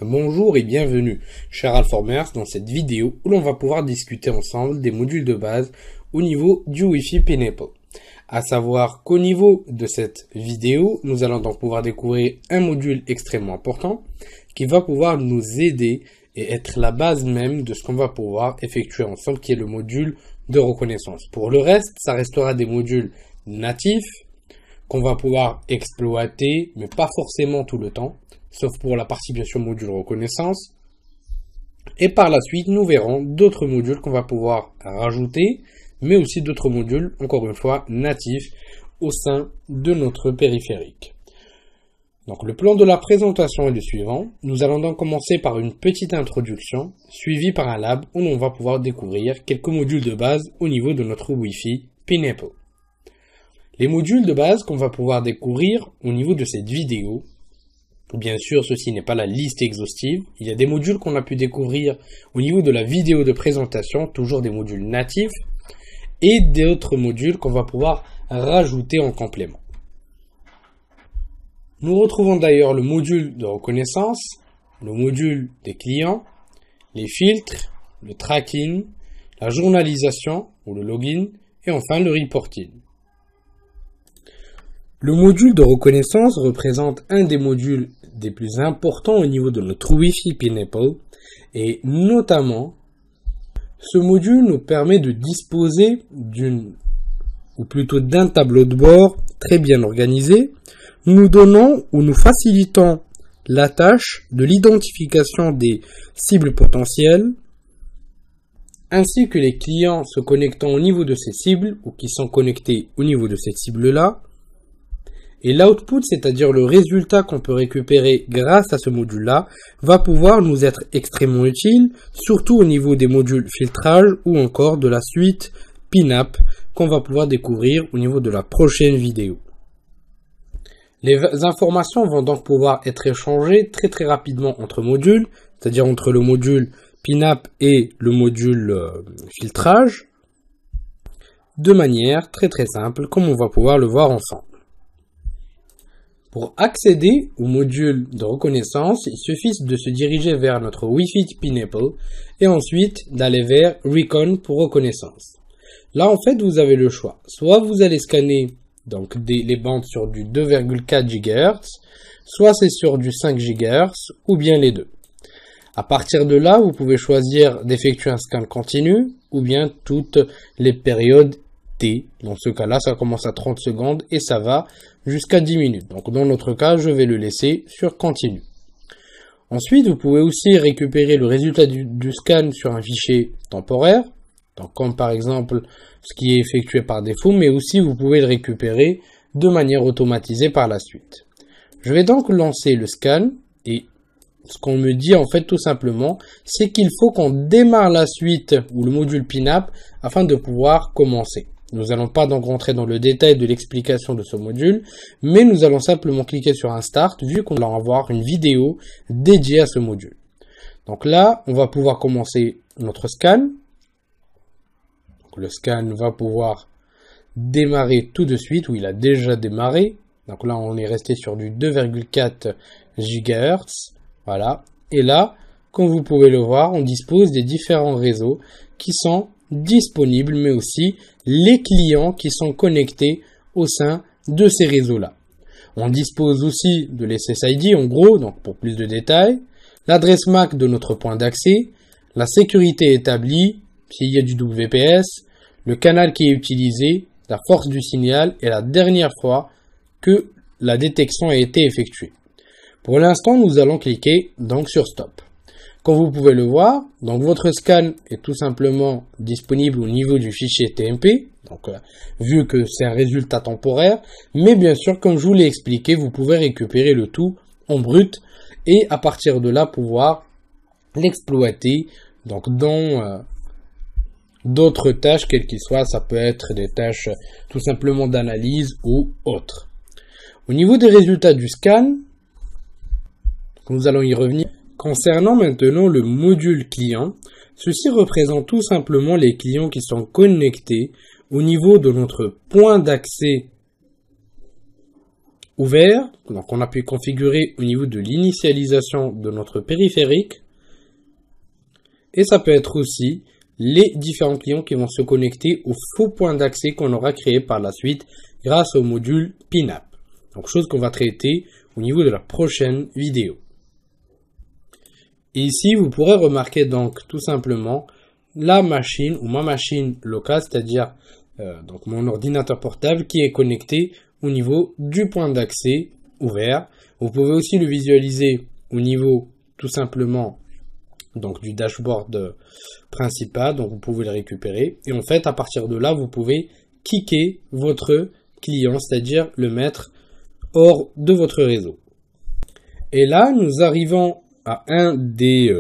Bonjour et bienvenue, chers Alformers, dans cette vidéo où l'on va pouvoir discuter ensemble des modules de base au niveau du Wi-Fi Pineapple. À savoir qu'au niveau de cette vidéo, nous allons donc pouvoir découvrir un module extrêmement important qui va pouvoir nous aider et être la base même de ce qu'on va pouvoir effectuer ensemble, qui est le module de reconnaissance. Pour le reste, ça restera des modules natifs qu'on va pouvoir exploiter, mais pas forcément tout le temps, sauf pour la partie bien sûr module reconnaissance. Et par la suite, nous verrons d'autres modules qu'on va pouvoir rajouter, mais aussi d'autres modules, encore une fois, natifs au sein de notre périphérique. Donc le plan de la présentation est le suivant. Nous allons donc commencer par une petite introduction, suivie par un lab où on va pouvoir découvrir quelques modules de base au niveau de notre Wi-Fi Pineapple. Les modules de base qu'on va pouvoir découvrir au niveau de cette vidéo, bien sûr, ceci n'est pas la liste exhaustive. Il y a des modules qu'on a pu découvrir au niveau de la vidéo de présentation, toujours des modules natifs, et d'autres modules qu'on va pouvoir rajouter en complément. Nous retrouvons d'ailleurs le module de reconnaissance, le module des clients, les filtres, le tracking, la journalisation ou le login, et enfin le reporting. Le module de reconnaissance représente un des modules des plus importants au niveau de notre Wi-Fi Pineapple, et notamment, ce module nous permet de disposer d'un tableau de bord très bien organisé, nous donnant ou nous facilitant la tâche de l'identification des cibles potentielles, ainsi que les clients se connectant au niveau de ces cibles ou qui sont connectés au niveau de cette cible-là. Et l'output, c'est-à-dire le résultat qu'on peut récupérer grâce à ce module-là, va pouvoir nous être extrêmement utile, surtout au niveau des modules filtrage ou encore de la suite PINAP qu'on va pouvoir découvrir au niveau de la prochaine vidéo. Les informations vont donc pouvoir être échangées très rapidement entre modules, c'est-à-dire entre le module PINAP et le module filtrage, de manière très simple, comme on va pouvoir le voir ensemble. Pour accéder au module de reconnaissance, il suffit de se diriger vers notre Wi-Fi Pineapple et ensuite d'aller vers Recon pour reconnaissance. Là, en fait, vous avez le choix. Soit vous allez scanner donc les bandes sur du 2,4 GHz, soit c'est sur du 5 GHz, ou bien les deux. À partir de là, vous pouvez choisir d'effectuer un scan continu, ou bien toutes les périodes T. Dans ce cas-là, ça commence à 30 secondes et ça va jusqu'à 10 minutes. Donc dans notre cas, je vais le laisser sur continu. Ensuite, vous pouvez aussi récupérer le résultat du scan sur un fichier temporaire, donc comme par exemple ce qui est effectué par défaut, mais aussi vous pouvez le récupérer de manière automatisée par la suite. Je vais donc lancer le scan et ce qu'on me dit en fait tout simplement, c'est qu'il faut qu'on démarre la suite ou le module PINAP afin de pouvoir commencer. Nous n'allons pas donc rentrer dans le détail de l'explication de ce module, mais nous allons simplement cliquer sur un Start vu qu'on va avoir une vidéo dédiée à ce module. Donc là, on va pouvoir commencer notre scan. Donc le scan va pouvoir démarrer tout de suite, ou il a déjà démarré. Donc là, on est resté sur du 2,4 GHz. Voilà. Et là, comme vous pouvez le voir, on dispose des différents réseaux qui sont disponibles, mais aussi les clients qui sont connectés au sein de ces réseaux-là. On dispose aussi de l'SSID, en gros, donc pour plus de détails, l'adresse MAC de notre point d'accès, la sécurité établie, s'il y a du WPS, le canal qui est utilisé, la force du signal et la dernière fois que la détection a été effectuée. Pour l'instant, nous allons cliquer donc sur Stop. Comme vous pouvez le voir, donc votre scan est tout simplement disponible au niveau du fichier TMP, donc vu que c'est un résultat temporaire, mais bien sûr, comme je vous l'ai expliqué, vous pouvez récupérer le tout en brut et à partir de là pouvoir l'exploiter donc dans d'autres tâches, quelles qu'elles soient. Ça peut être des tâches tout simplement d'analyse ou autres. Au niveau des résultats du scan, nous allons y revenir. Concernant maintenant le module client, ceci représente tout simplement les clients qui sont connectés au niveau de notre point d'accès ouvert, donc on a pu configurer au niveau de l'initialisation de notre périphérique. Et ça peut être aussi les différents clients qui vont se connecter au faux point d'accès qu'on aura créé par la suite grâce au module PINAP. Donc chose qu'on va traiter au niveau de la prochaine vidéo. Et ici, vous pourrez remarquer donc tout simplement la machine ou ma machine locale, c'est-à-dire donc mon ordinateur portable qui est connecté au niveau du point d'accès ouvert. Vous pouvez aussi le visualiser au niveau tout simplement donc du dashboard principal, donc vous pouvez le récupérer. Et en fait, à partir de là, vous pouvez kicker votre client, c'est-à-dire le mettre hors de votre réseau. Et là, nous arrivons à un des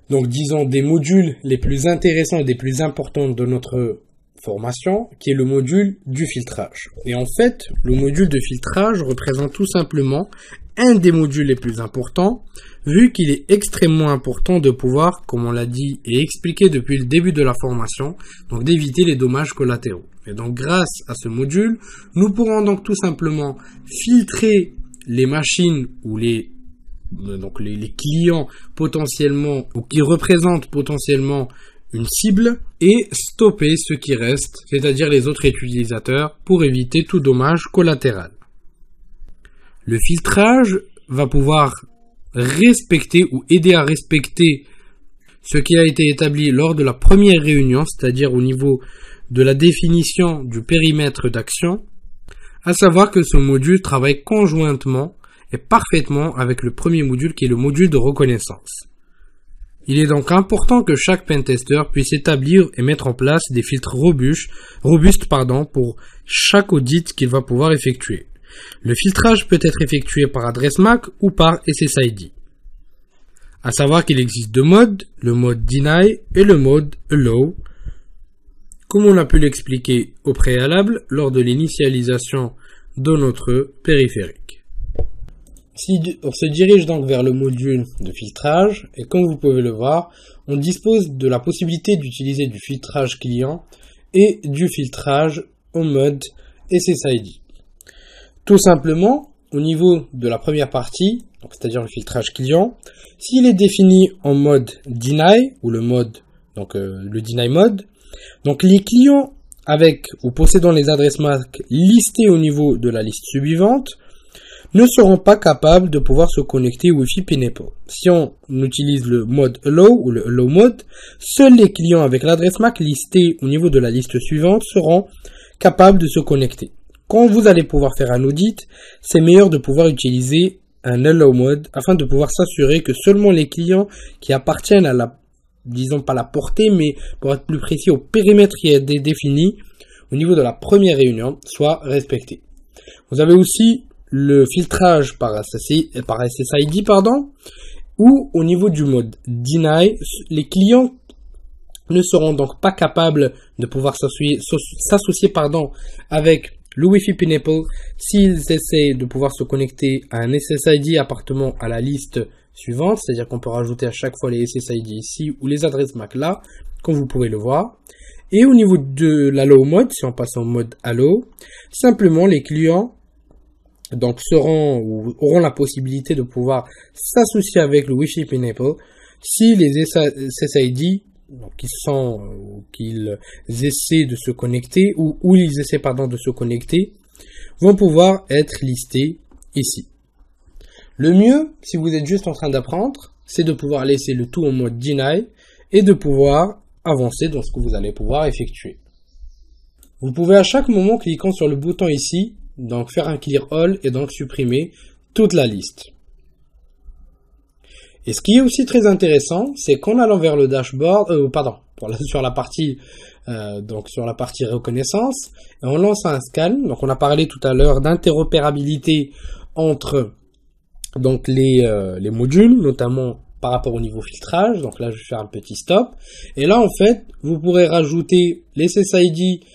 donc disons des modules les plus intéressants et des plus importants de notre formation, qui est le module du filtrage. Et en fait, le module de filtrage représente tout simplement un des modules les plus importants, vu qu'il est extrêmement important de pouvoir, comme on l'a dit et expliqué depuis le début de la formation, donc d'éviter les dommages collatéraux. Et donc grâce à ce module, nous pourrons donc tout simplement filtrer les machines ou les clients potentiellement ou qui représentent potentiellement une cible et stopper ce qui reste, c'est-à-dire les autres utilisateurs, pour éviter tout dommage collatéral. Le filtrage va pouvoir respecter ou aider à respecter ce qui a été établi lors de la première réunion, c'est-à-dire au niveau de la définition du périmètre d'action, à savoir que ce module travaille conjointement et parfaitement avec le premier module qui est le module de reconnaissance. Il est donc important que chaque pentester puisse établir et mettre en place des filtres robustes pour chaque audit qu'il va pouvoir effectuer. Le filtrage peut être effectué par adresse MAC ou par SSID. À savoir qu'il existe deux modes, le mode Deny et le mode Allow, comme on a pu l'expliquer au préalable lors de l'initialisation de notre périphérique. On se dirige donc vers le module de filtrage et comme vous pouvez le voir, on dispose de la possibilité d'utiliser du filtrage client et du filtrage en mode SSID. Tout simplement, au niveau de la première partie, c'est-à-dire le filtrage client, s'il est défini en mode Deny ou le Deny mode, donc les clients avec ou possédant les adresses MAC listées au niveau de la liste suivante ne seront pas capables de pouvoir se connecter au Wi-Fi Pineapple. Si on utilise le mode Allow ou le Allow mode, seuls les clients avec l'adresse MAC listée au niveau de la liste suivante seront capables de se connecter. Quand vous allez pouvoir faire un audit, c'est meilleur de pouvoir utiliser un Allow mode afin de pouvoir s'assurer que seulement les clients qui appartiennent à la, disons pas la portée, mais pour être plus précis au périmètre qui est défini au niveau de la première réunion soient respectés. Vous avez aussi le filtrage par SSID, où au niveau du mode Deny, les clients ne seront donc pas capables de pouvoir s'associer avec le Wi-Fi Pineapple s'ils essaient de pouvoir se connecter à un SSID appartenant à la liste suivante, c'est-à-dire qu'on peut rajouter à chaque fois les SSID ici ou les adresses MAC là, comme vous pouvez le voir. Et au niveau de l'Allow mode, si on passe en mode Allow, simplement les clients donc auront la possibilité de pouvoir s'associer avec le Wi-Fi Pineapple si les SSID qu'ils essaient de se connecter ou ils essaient de se connecter vont pouvoir être listés ici. Le mieux, si vous êtes juste en train d'apprendre, c'est de pouvoir laisser le tout en mode Deny et de pouvoir avancer dans ce que vous allez pouvoir effectuer. Vous pouvez à chaque moment, cliquant sur le bouton ici, donc faire un clear all et donc supprimer toute la liste. Et ce qui est aussi très intéressant, c'est qu'en allant vers le dashboard, sur la partie reconnaissance, on lance un scan. Donc on a parlé tout à l'heure d'interopérabilité entre donc les modules, notamment par rapport au niveau filtrage. Donc là je vais faire un petit stop. Et là en fait, vous pourrez rajouter les SSID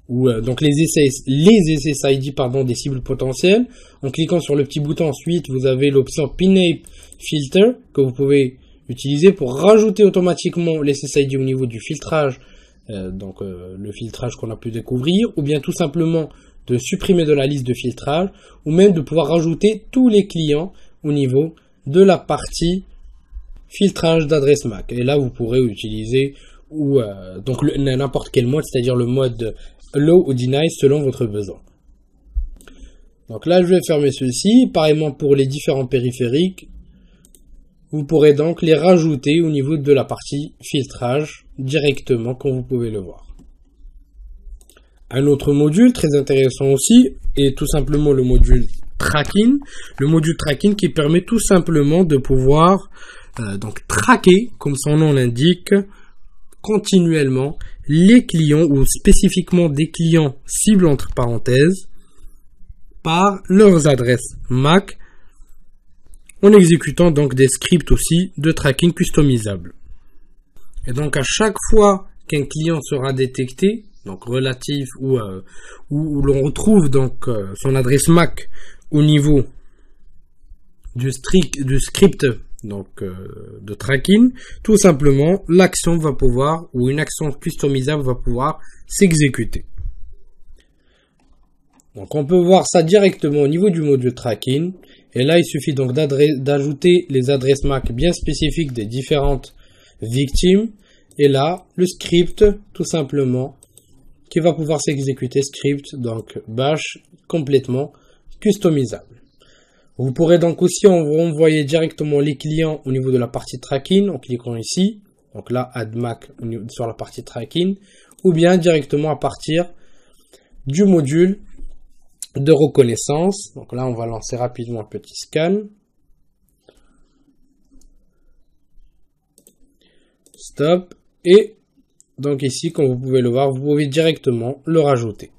donc les SSID des cibles potentielles. En cliquant sur le petit bouton ensuite, vous avez l'option Pineapple Filter que vous pouvez utiliser pour rajouter automatiquement les SSID au niveau du filtrage, le filtrage qu'on a pu découvrir, ou bien tout simplement de supprimer de la liste de filtrage ou même de pouvoir rajouter tous les clients au niveau de la partie filtrage d'adresse MAC. Et là, vous pourrez utiliser donc n'importe quel mode, c'est-à-dire le mode Allow ou Deny selon votre besoin. Donc là, je vais fermer ceci. Pareillement pour les différents périphériques, vous pourrez donc les rajouter au niveau de la partie filtrage directement, comme vous pouvez le voir. Un autre module très intéressant aussi est tout simplement le module Tracking. Le module Tracking qui permet tout simplement de pouvoir donc traquer, comme son nom l'indique, continuellement les clients ou spécifiquement des clients cibles entre parenthèses par leurs adresses MAC en exécutant donc des scripts aussi de tracking customisables. Et donc à chaque fois qu'un client sera détecté, donc relatif ou l'on retrouve donc son adresse MAC au niveau du script donc de tracking, tout simplement l'action va pouvoir ou une action customisable va pouvoir s'exécuter. Donc on peut voir ça directement au niveau du module tracking. Et là, il suffit donc d'ajouter les adresses MAC bien spécifiques des différentes victimes. Et là, le script, tout simplement, qui va pouvoir s'exécuter, script, donc bash, complètement customisable. Vous pourrez donc aussi envoyer directement les clients au niveau de la partie tracking en cliquant ici. Donc là, add MAC sur la partie tracking. Ou bien directement à partir du module de reconnaissance. Donc là, on va lancer rapidement un petit scan. Stop. Et donc ici, comme vous pouvez le voir, vous pouvez directement le rajouter.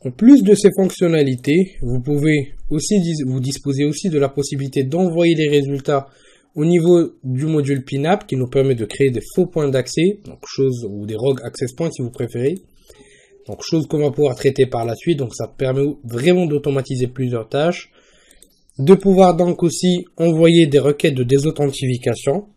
En plus de ces fonctionnalités, vous pouvez aussi vous disposer aussi de la possibilité d'envoyer les résultats au niveau du module PINAP qui nous permet de créer des faux points d'accès, donc ou des rogue access points si vous préférez. Donc chose qu'on va pouvoir traiter par la suite, donc ça permet vraiment d'automatiser plusieurs tâches. De pouvoir donc aussi envoyer des requêtes de désauthentification.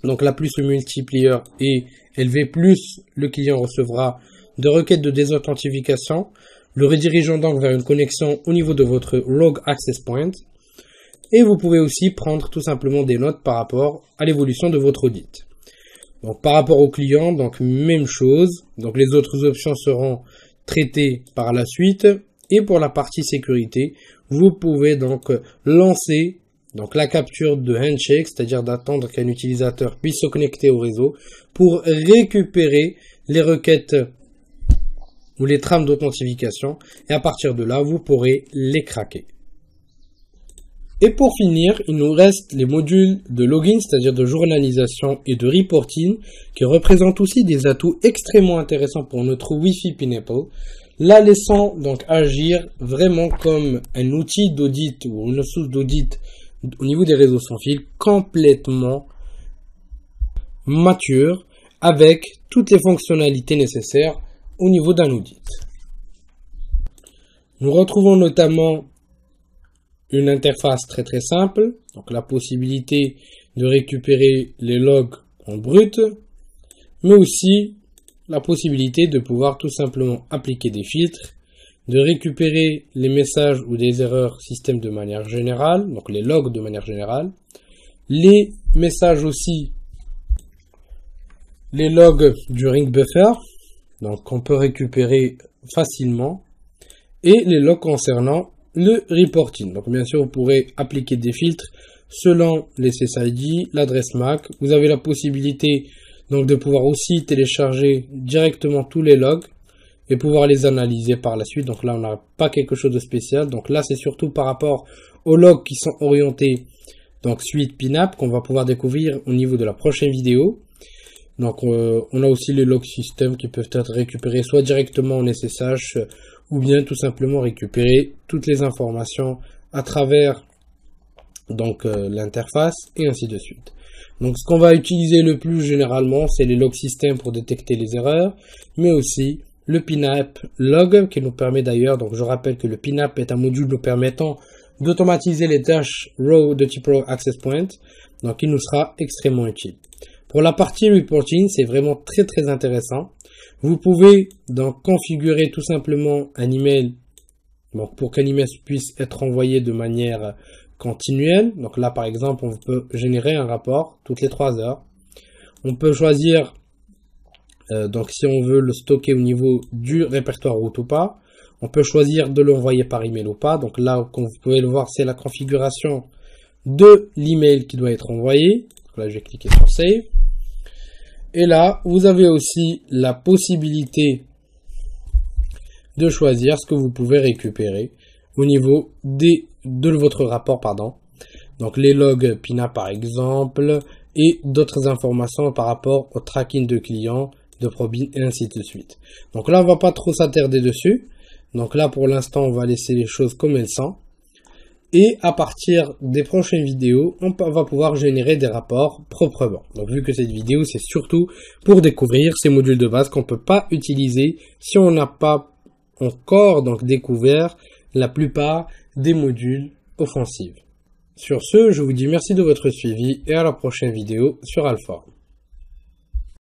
Donc là plus le multiplier est élevé, plus le client recevra de requêtes de désauthentification, le redirigeant donc vers une connexion au niveau de votre rogue access point. Et vous pouvez aussi prendre tout simplement des notes par rapport à l'évolution de votre audit. Donc par rapport au client, donc même chose. Donc les autres options seront traitées par la suite. Et pour la partie sécurité, vous pouvez donc lancer donc la capture de handshake, c'est-à-dire d'attendre qu'un utilisateur puisse se connecter au réseau pour récupérer les requêtes ou les trames d'authentification. Et à partir de là, vous pourrez les craquer. Et pour finir, il nous reste les modules de login, c'est-à-dire de journalisation et de reporting, qui représentent aussi des atouts extrêmement intéressants pour notre Wi-Fi Pineapple, la laissant donc agir vraiment comme un outil d'audit ou une source d'audit au niveau des réseaux sans fil complètement mature, avec toutes les fonctionnalités nécessaires au niveau d'un audit. Nous retrouvons notamment une interface très simple, donc la possibilité de récupérer les logs en brut, mais aussi la possibilité de pouvoir tout simplement appliquer des filtres, de récupérer les messages ou des erreurs système de manière générale, donc les logs de manière générale, les messages aussi, les logs du ring buffer, donc qu'on peut récupérer facilement, et les logs concernant le reporting. Donc bien sûr, vous pourrez appliquer des filtres selon les SSID, l'adresse MAC. Vous avez la possibilité donc de pouvoir aussi télécharger directement tous les logs et pouvoir les analyser par la suite. Donc là, on n'a pas quelque chose de spécial. Donc là, c'est surtout par rapport aux logs qui sont orientés donc suite PINAP qu'on va pouvoir découvrir au niveau de la prochaine vidéo. Donc on a aussi les log system qui peuvent être récupérés soit directement en SSH ou bien tout simplement récupérer toutes les informations à travers donc l'interface et ainsi de suite. Donc ce qu'on va utiliser le plus généralement, c'est les log system pour détecter les erreurs, mais aussi le PINAP log qui nous permet d'ailleurs, donc je rappelle que le PINAP est un module nous permettant d'automatiser les tâches row de type row access point, donc il nous sera extrêmement utile. Pour la partie reporting, c'est vraiment très intéressant. Vous pouvez donc configurer tout simplement un email donc pour qu'un email puisse être envoyé de manière continuelle. Donc là par exemple on peut générer un rapport toutes les 3 heures. On peut choisir donc si on veut le stocker au niveau du répertoire route ou pas. On peut choisir de l'envoyer par email ou pas. Donc là comme vous pouvez le voir c'est la configuration de l'email qui doit être envoyé. Donc là je vais cliquer sur Save. Et là vous avez aussi la possibilité de choisir ce que vous pouvez récupérer au niveau de votre rapport, donc les logs PINA par exemple, et d'autres informations par rapport au tracking de clients, de Probin et ainsi de suite. Donc là on va pas trop s'attarder dessus, donc là pour l'instant on va laisser les choses comme elles sont, et à partir des prochaines vidéos on va pouvoir générer des rapports proprement. Donc vu que cette vidéo c'est surtout pour découvrir ces modules de base qu'on peut pas utiliser si on n'a pas encore donc découvert la plupart des modules offensifs. Sur ce, je vous dis merci de votre suivi et à la prochaine vidéo sur Alform.